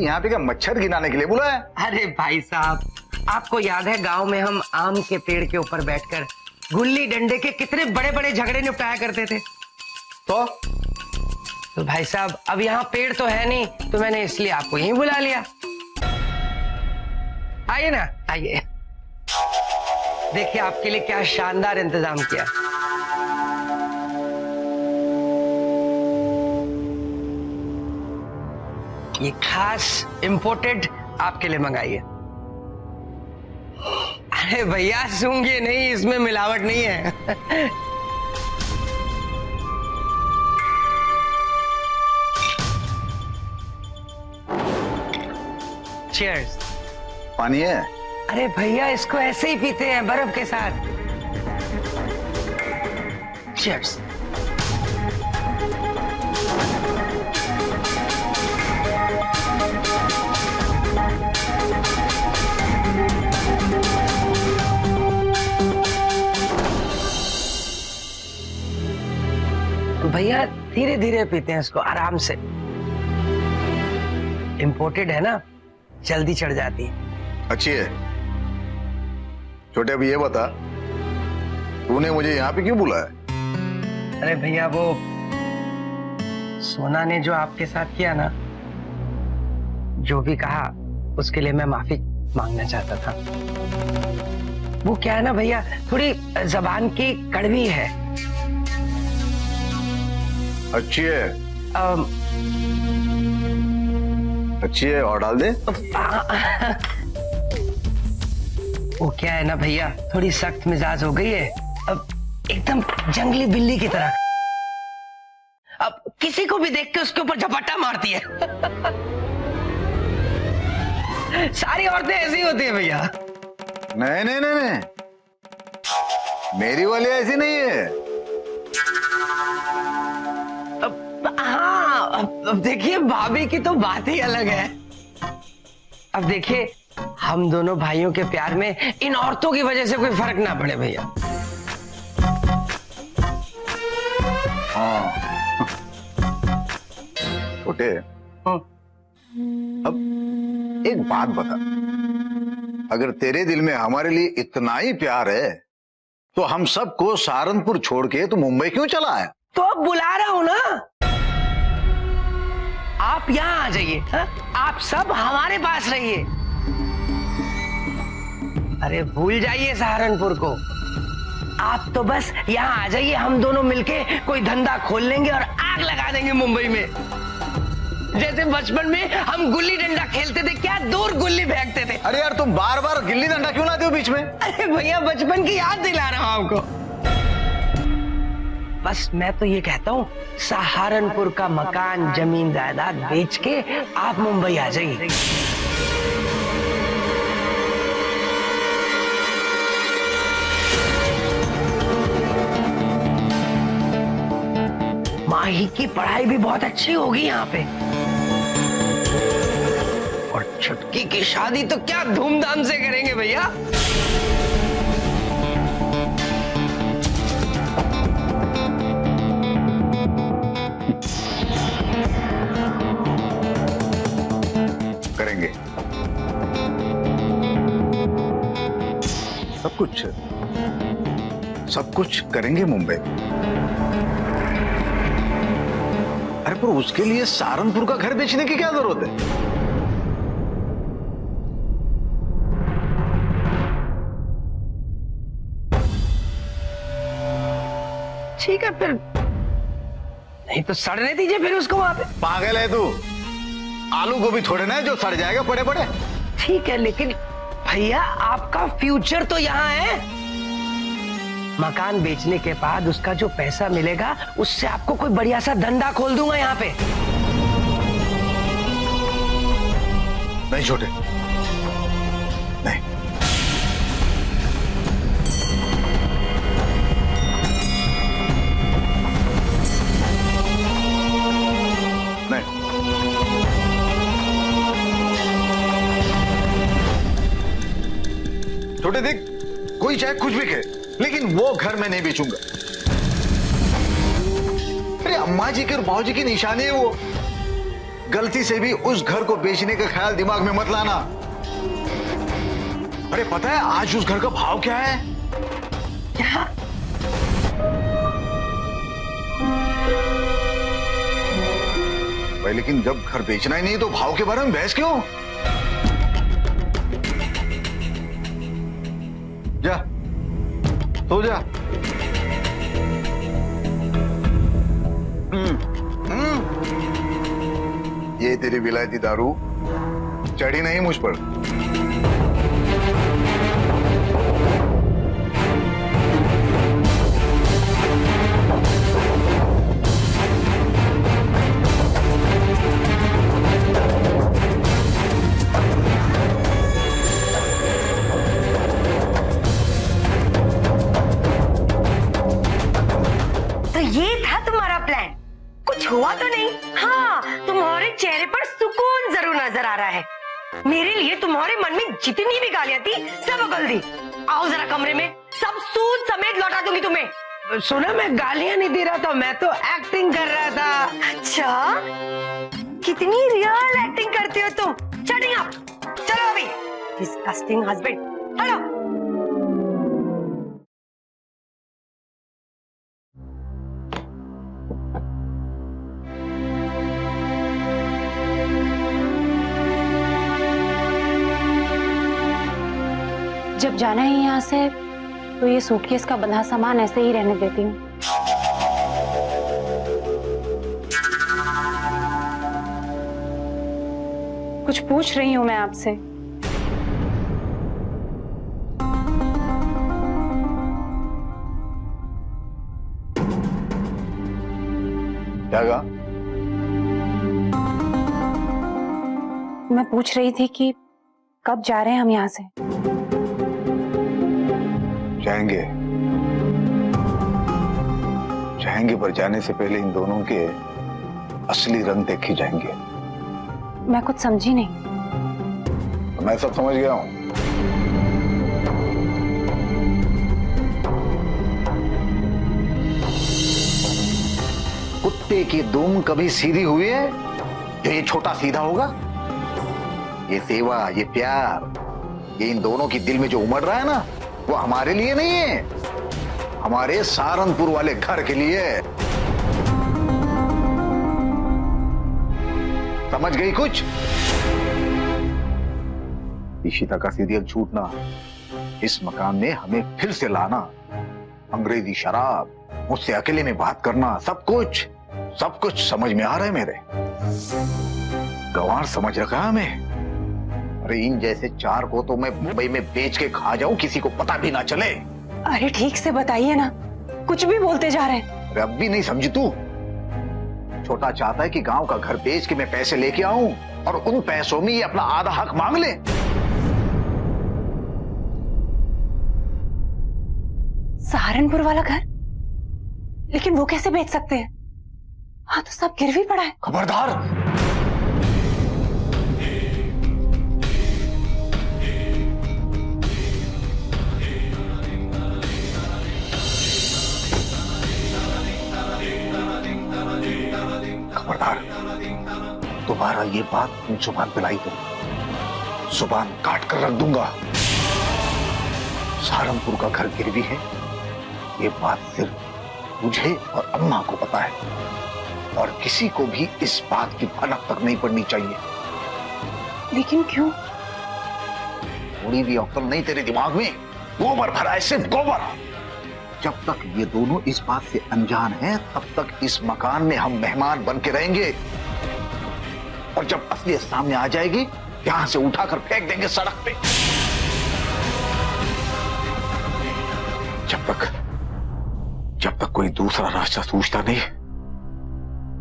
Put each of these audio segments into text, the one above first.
यहाँ पे क्या मच्छर गिनाने के लिए बुलाया? अरे भाई साहब, आपको याद है गांव में हम आम के पेड़ के ऊपर बैठकर गुल्ली डंडे के कितने बड़े बड़े झगड़े निपटाया करते थे? तो भाई साहब अब यहाँ पेड़ तो है नहीं, तो मैंने इसलिए आपको यहीं बुला लिया। आइए ना, आइए, देखिए आपके लिए क्या शानदार इंतजाम किया। ये खास इंपोर्टेड आपके लिए मंगाई है। अरे भैया सूंघिए नहीं, इसमें मिलावट नहीं है। चीयर्स। पानी है? अरे भैया इसको ऐसे ही पीते हैं बर्फ के साथ। चीयर्स। भैया धीरे धीरे पीते हैं इसको, आराम से। इंपोर्टेड है ना, जल्दी चढ़ जाती है। अच्छी है। छोटे अब ये बता, तूने मुझे यहाँ पे क्यों बुलाया? अरे भैया वो सोना ने जो आपके साथ किया ना, जो भी कहा उसके लिए मैं माफी मांगना चाहता था। वो क्या है ना भैया, थोड़ी जबान की कड़वी है। अच्छी है। अच्छी है और डाल दे। वो क्या है ना भैया, थोड़ी सख्त मिजाज हो गई है, अब एकदम जंगली बिल्ली की तरह। अब किसी को भी देख के उसके ऊपर झपट्टा मारती है। सारी औरतें ऐसी होती है भैया। नहीं नहीं नहीं नहीं, मेरी वाली ऐसी नहीं है। हाँ, अब देखिए भाभी की तो बात ही अलग है। अब देखिए हम दोनों भाइयों के प्यार में इन औरतों की वजह से कोई फर्क ना पड़े भैया। हाँ छोटे, अब एक बात बता, अगर तेरे दिल में हमारे लिए इतना ही प्यार है तो हम सबको सहारनपुर छोड़ के तू मुंबई क्यों चला आया? तो अब बुला रहा हूं ना, आप यहाँ आ जाइए। आप सब हमारे पास रहिए। अरे भूल जाइए सहारनपुर को, आप तो बस यहाँ आ जाइए। हम दोनों मिलके कोई धंधा खोल लेंगे और आग लगा देंगे मुंबई में। जैसे बचपन में हम गुल्ली डंडा खेलते थे, क्या दूर गुल्ली फेंकते थे। अरे यार तुम बार बार गिल्ली डंडा क्यों लाते हो बीच में? अरे भैया बचपन की याद दिला रहा हूं आपको। बस मैं तो ये कहता हूँ, सहारनपुर का मकान जमीन जायदाद बेच के आप मुंबई आ जाइए। माही की पढ़ाई भी बहुत अच्छी होगी यहाँ पे, और छुटकी की शादी तो क्या धूमधाम से करेंगे भैया। करेंगे सब कुछ करेंगे मुंबई। अरे पर उसके लिए सहारनपुर का घर बेचने की क्या जरूरत है? ठीक है फिर, नहीं तो सड़ने दीजिए फिर उसको वहां पे। पागल है तू? आलू गोभी थोड़े ना है जो सड़ जाएगा पड़े पड़े। ठीक है लेकिन भैया आपका फ्यूचर तो यहाँ है। मकान बेचने के बाद उसका जो पैसा मिलेगा उससे आपको कोई बढ़िया सा धंधा खोल दूंगा यहाँ पे। नहीं छोटे, नहीं। नहीं छोटे, देख कोई चाहे कुछ भी कहे लेकिन वो घर मैं नहीं बेचूंगा। अरे अम्मा जी के और बाबू जी की निशानी है वो। गलती से भी उस घर को बेचने का ख्याल दिमाग में मत लाना। अरे पता है आज उस घर का भाव क्या है? क्या? भाई लेकिन जब घर बेचना ही नहीं तो भाव के बारे में बहस क्यों? जा सो जा। ये तेरी विलायती दारू चढ़ी नहीं मुझ पर। तो ये था तुम्हारा प्लान? कुछ हुआ तो नहीं? हाँ, तुम्हारे चेहरे पर सुकून जरूर नजर आ रहा है। मेरे लिए तुम्हारे मन में जितनी भी गालियां थी सब उगल दी। आओ जरा कमरे में, सब सूद समेत लौटा दूंगी तुम्हें। सुना, मैं गालियां नहीं दे रहा था, मैं तो एक्टिंग कर रहा था। अच्छा, कितनी रियल एक्टिंग करते हो तुम। शटिंग अप, चलो अभी। Disgusting husband, hello. जब जाना है यहाँ से तो ये सूटकेस का बंधा सामान ऐसे ही रहने देती हूँ। कुछ पूछ रही हूँ मैं आपसे। क्या कहा? मैं पूछ रही थी कि कब जा रहे हैं हम यहाँ से? जाएंगे जाएंगे, पर जाने से पहले इन दोनों के असली रंग देखे जाएंगे। मैं कुछ समझी नहीं। मैं सब समझ गया हूं। कुत्ते की दुम कभी सीधी हुई है जो ये छोटा सीधा होगा? ये सेवा, ये प्यार, ये इन दोनों की दिल में जो उमड़ रहा है ना, वो हमारे लिए नहीं है, हमारे सहारनपुर वाले घर के लिए। समझ गई कुछ? इशिता का सीरियल छूटना, इस मकान में हमें फिर से लाना, अंग्रेजी शराब, मुझसे अकेले में बात करना, सब कुछ समझ में आ रहा है मेरे। गंवार समझ रखा है हमें। अरे इन जैसे चार को तो मैं मुंबई में बेच के खा जाऊं, किसी को पता भी ना चले। अरे ठीक से बताइए ना, कुछ भी बोलते जा रहे हैं। अरे अब भी नहीं समझी तू? छोटा चाहता है कि गांव का घर बेच के मैं पैसे लेके आऊं और उन पैसों में ये अपना आधा हक मांग ले। सहारनपुर वाला घर? लेकिन वो कैसे बेच सकते हैं? हाँ तो सब गिरवी पड़ा है। खबरदार! खबरदार! दोबारा ये बात तुम जुबान पे लाई तो जुबान काट कर रख दूंगा। सहारनपुर का घर गिरवी है, ये बात सिर्फ मुझे और अम्मा को पता है, और किसी को भी इस बात की भनक तक नहीं पड़नी चाहिए। लेकिन क्यों? थोड़ी भी अक्ल नहीं तेरे दिमाग में? गोबर भरा है, सिर्फ गोबर। जब तक ये दोनों इस बात से अनजान हैं, तब तक इस मकान में हम मेहमान बन के रहेंगे, और जब असलियत सामने आ जाएगी, यहां से उठाकर फेंक देंगे सड़क पे। जब तक कोई दूसरा रास्ता सूझता नहीं,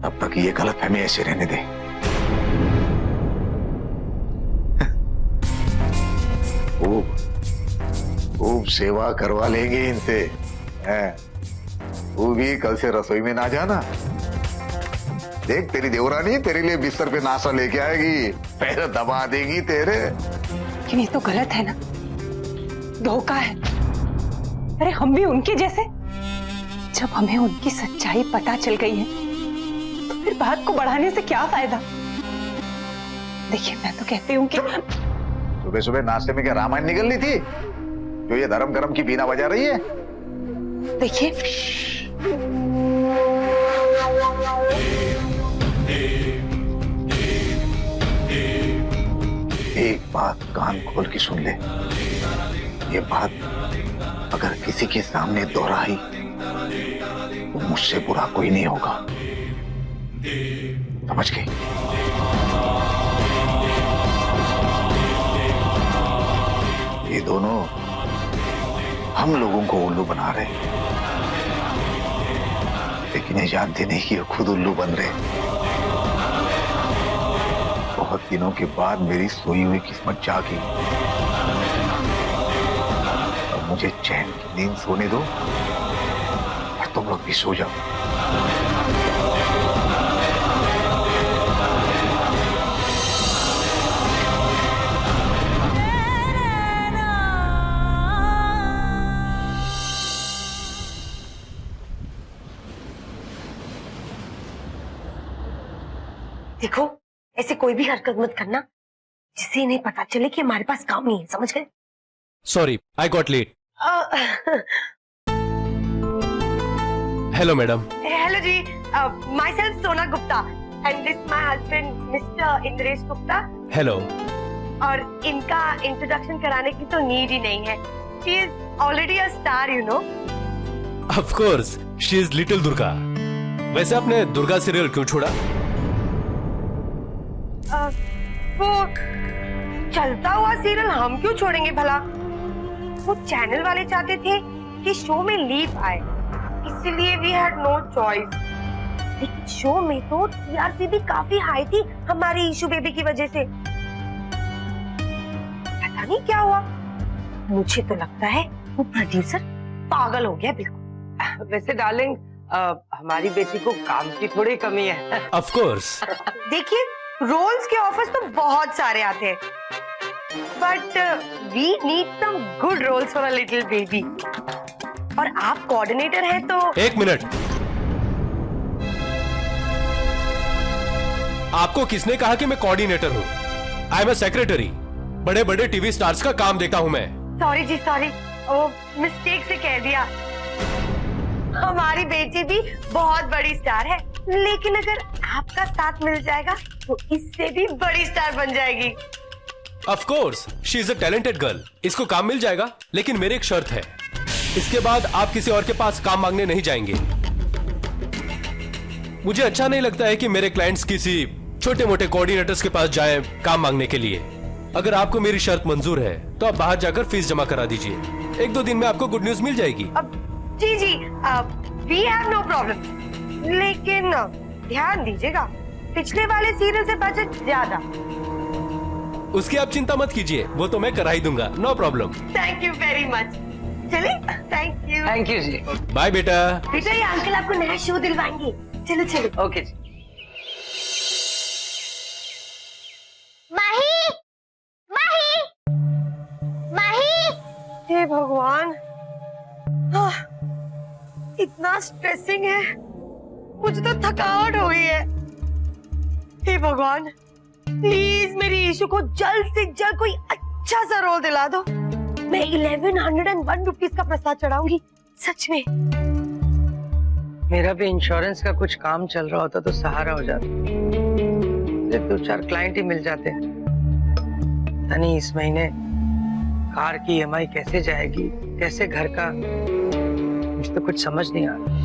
तब तक ये गलतफहमी ऐसे रहने दे। खूब सेवा करवा लेंगे इनसे। तू भी कल से रसोई में ना जाना। देख तेरी देवरानी तेरे लिए बिस्तर पे नाश्ता लेके आएगी, पैर दबा देगी तेरे। लेकिन ये तो गलत है ना, धोखा है। अरे हम भी उनके जैसे? जब हमें उनकी सच्चाई पता चल गई है तो फिर बात को बढ़ाने से क्या फायदा? देखिए मैं तो कहती हूँ कि सुबह सुबह नाश्ते में क्या रामायण निकलनी थी जो ये धर्म करम की बीना बजा रही है? देखिए एक बात कान खोल के सुन ले, ये बात अगर किसी के सामने दोहराई तो मुझसे बुरा कोई नहीं होगा, समझ गई? ये दोनों हम लोगों को उल्लू बना रहे, लेकिन ये जानते नहीं कि ये खुद उल्लू बन रहे। बहुत दिनों के बाद मेरी सोई हुई किस्मत जागी। अब मुझे चैन की नींद सोने दो और तुम लोग भी सो जाओ। देखो ऐसे कोई भी हरकत मत करना जिससे इन्हें पता चले कि हमारे पास काम नहीं है, समझ गए? Sorry I got late. Hello madam. Hello जी, myself Sona Gupta and this my husband mister Indresh Gupta. Hello. और इनका इंट्रोडक्शन कराने की तो नीड ही नहीं है, she is already a star you know. Of course she is little Durga. वैसे आपने दुर्गा सीरियल क्यों छोड़ा? वो चलता हुआ सीरियल हम क्यों छोड़ेंगे भला? वो चैनल वाले चाहते थे कि शो में लीप आए, इसलिए वी हैड नो चॉइस। लेकिन शो में तो टीआरपी भी काफी हाई थी हमारी इशू बेबी की वजह से। पता नहीं क्या हुआ, मुझे तो लगता है वो प्रोड्यूसर पागल हो गया बिल्कुल। वैसे डार्लिंग, हमारी बेटी को काम की थोड़ी कमी है। Of course. देखिए रोल्स के ऑफर्स तो बहुत सारे आते हैं, but we need some good roles for a little baby. और आप कोऑर्डिनेटर हैं तो। एक मिनट, आपको किसने कहा कि मैं कोऑर्डिनेटर हूँ? I am a secretary. बड़े बड़े टीवी स्टार्स का काम देखता हूँ मैं। सॉरी जी सॉरी, ओ मिस्टेक से कह दिया। हमारी बेटी भी बहुत बड़ी स्टार है, लेकिन अगर आपका साथ मिल जाएगा तो इससे भी बड़ी स्टार बन जाएगी। Of course she is a talented girl. इसको काम मिल जाएगा, लेकिन मेरी एक शर्त है, इसके बाद आप किसी और के पास काम मांगने नहीं जाएंगे। मुझे अच्छा नहीं लगता है कि मेरे क्लाइंट्स किसी छोटे मोटे कोऑर्डिनेटर्स के पास जाएं काम मांगने के लिए। अगर आपको मेरी शर्त मंजूर है तो आप बाहर जाकर फीस जमा करा दीजिए। 1-2 दिन में आपको गुड न्यूज मिल जाएगी। जी जी, वी हैव नो प्रॉब्लम, लेकिन ध्यान दीजिएगा पिछले वाले सीरियल से बजट ज्यादा। उसकी आप चिंता मत कीजिए, वो तो मैं करा ही दूंगा, no problem. Thank you very much. चलिए, थैंक यू जी। बाय बेटा। बेटा ये अंकल आपको नया शो दिलवाएंगे, चलो चलो। ओके जी। माही, माही, माही। हे भगवान, इतना स्ट्रेसिंग है, मुझे तो थकावट हो गई है। हे भगवान, प्लीज मेरी इशू को जल्द से जल्द कोई अच्छा सा रोल दिला दो। मैं 1101 रुपीज का प्रसाद चढ़ाऊंगी, सच में। मेरा भी इंश्योरेंस का कुछ काम चल रहा होता तो सहारा हो जाता। 2-4 क्लाइंट ही मिल जाते। नहीं, इस महीने कार की EMI कैसे जाएगी, कैसे घर का, मुझे तो कुछ समझ नहीं आ रहा।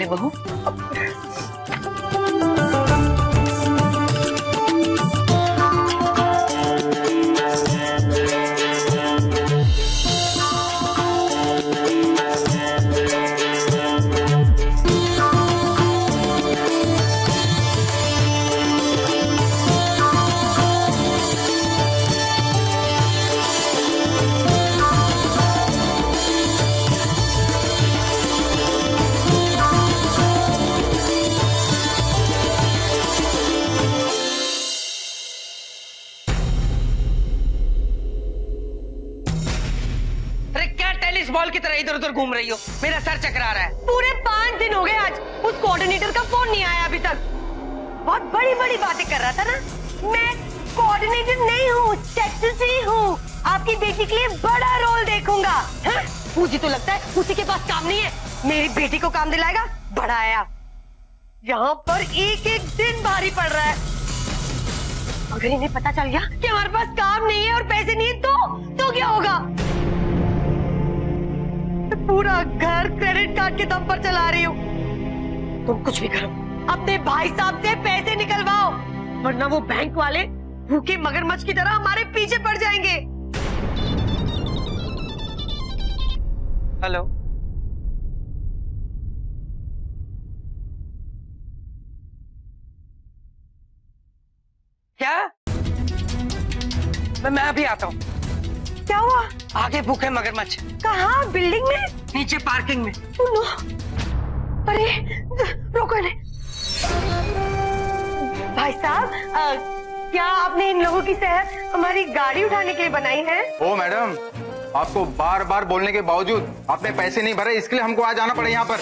मेरे बहू। बॉल की तरह इधर उधर घूम रही हो, मेरा सर चकरा रहा है। पूरे 5 दिन हो गए आज उस कोऑर्डिनेटर का फोन नहीं आया अभी तक। बहुत बड़ी बड़ी बातें कर रहा था ना। मैं कोऑर्डिनेटर नहीं हूँ, सेक्रेटरी हूँ। आपकी बेटी के लिए बड़ा रोल देखूंगा। हाँ? मुझे तो लगता है उसी के पास काम नहीं है, मेरी बेटी को काम दिलाएगा। बड़ा आया, यहाँ पर एक एक दिन भारी पड़ रहा है। अगर इन्हें पता चल गया कि हमारे पास काम नहीं है और पैसे नहीं है तो क्या होगा? पूरा घर क्रेडिट कार्ड के दम पर चला रही हूँ। तुम कुछ भी करो, अपने भाई साहब से पैसे निकलवाओ, वरना वो बैंक वाले भूखे मगरमच्छ की तरह हमारे पीछे पड़ जाएंगे। हेलो, क्या? मैं अभी आता हूँ। क्या हुआ? आगे भूखे मगरमच्छ। कहाँ? बिल्डिंग में? नीचे पार्किंग में। नो। अरे रोको इन्हें। भाई साहब, क्या आपने इन लोगों की सेहत हमारी गाड़ी उठाने के लिए बनाई है? ओ मैडम, आपको बार बार बोलने के बावजूद आपने पैसे नहीं भरे, इसके लिए हमको आज आना पड़ा यहाँ पर।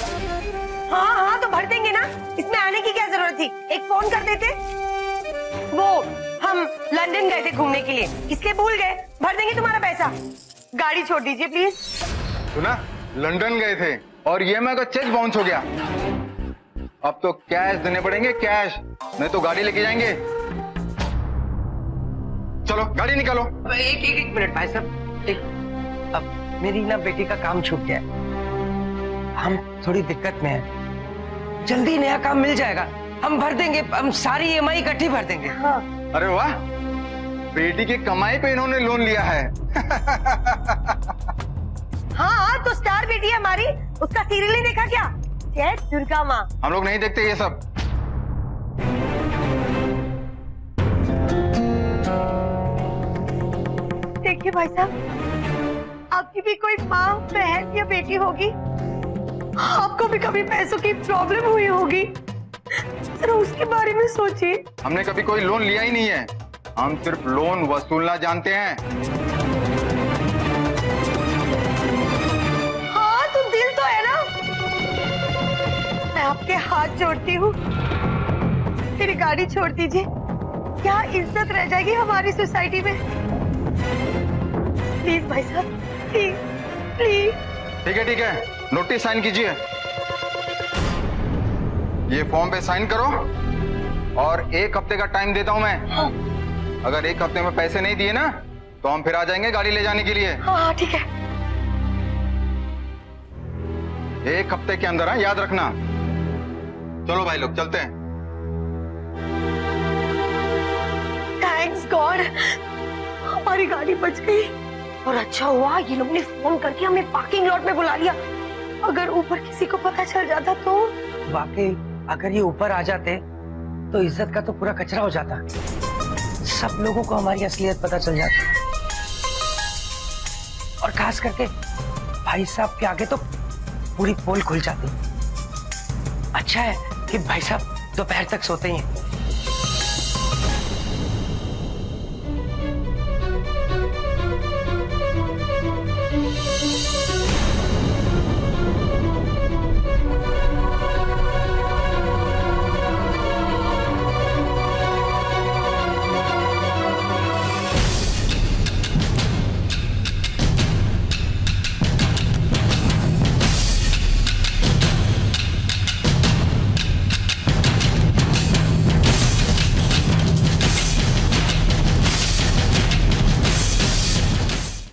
हाँ तो भर देंगे ना, इसमें आने की क्या जरूरत थी? एक फोन कर देते। वो हम लंदन गए थे घूमने के लिए, इसलिए भूल गए। भर देंगे तुम्हारा पैसा। गाड़ी छोड़ दीजिए प्लीज। सुना, लंदन गए थे और EMI का चेक बाउंस हो गया। अब तो कैश देने पड़ेंगे, कैश, नहीं तो गाड़ी लेके जाएंगे। चलो गाड़ी निकालो। एक मिनट भाई साहब, अब मेरी ना बेटी का काम छूट गया, हम थोड़ी दिक्कत में हैं। जल्दी नया काम मिल जाएगा, हम भर देंगे, हम सारी EMI इकट्ठी भर देंगे। हाँ। अरे वाह, बेटी की कमाई पे इन्होंने लोन लिया है। हाँ तो स्टार बेटी है हमारी, उसका सीरियल नहीं देखा क्या? जय दुर्गा माँ। हम लोग नहीं देखते ये सब। देखिए भाई साहब, आपकी भी कोई माँ, बहन या बेटी होगी, आपको भी कभी पैसों की प्रॉब्लम हुई होगी, जरा उसके बारे में सोचिए। हमने कभी कोई लोन लिया ही नहीं है, हम सिर्फ लोन वसूलना जानते हैं। हाँ तो दिल तो है ना। मैं आपके हाथ जोड़ती हूँ, मेरी गाड़ी छोड़ दीजिए। क्या इज्जत रह जाएगी हमारी सोसाइटी में? प्लीज भाई साहब, प्लीज प्लीज। ठीक है, नोटिस साइन कीजिए। ये फॉर्म पे साइन करो और 1 हफ्ते का टाइम देता हूं मैं। हाँ। अगर 1 हफ्ते में पैसे नहीं दिए ना तो हम फिर आ जाएंगे गाड़ी ले जाने के लिए। हाँ ठीक है। 1 हफ्ते के अंदर, याद रखना। चलो भाई लोग चलते हैं। थैंक्स गॉड, हमारी गाड़ी बच गई। और अच्छा हुआ ये लोग ने फोन करके हमें पार्किंग लॉट में बुला लिया। अगर ऊपर किसी को पता चल जाता तो? वाकई अगर ये ऊपर आ जाते तो इज्जत का तो पूरा कचरा हो जाता। सब लोगों को हमारी असलियत पता चल जाती, और खास करके भाई साहब के आगे तो पूरी पोल खुल जाती। अच्छा है कि भाई साहब दोपहर तक सोते ही हैं।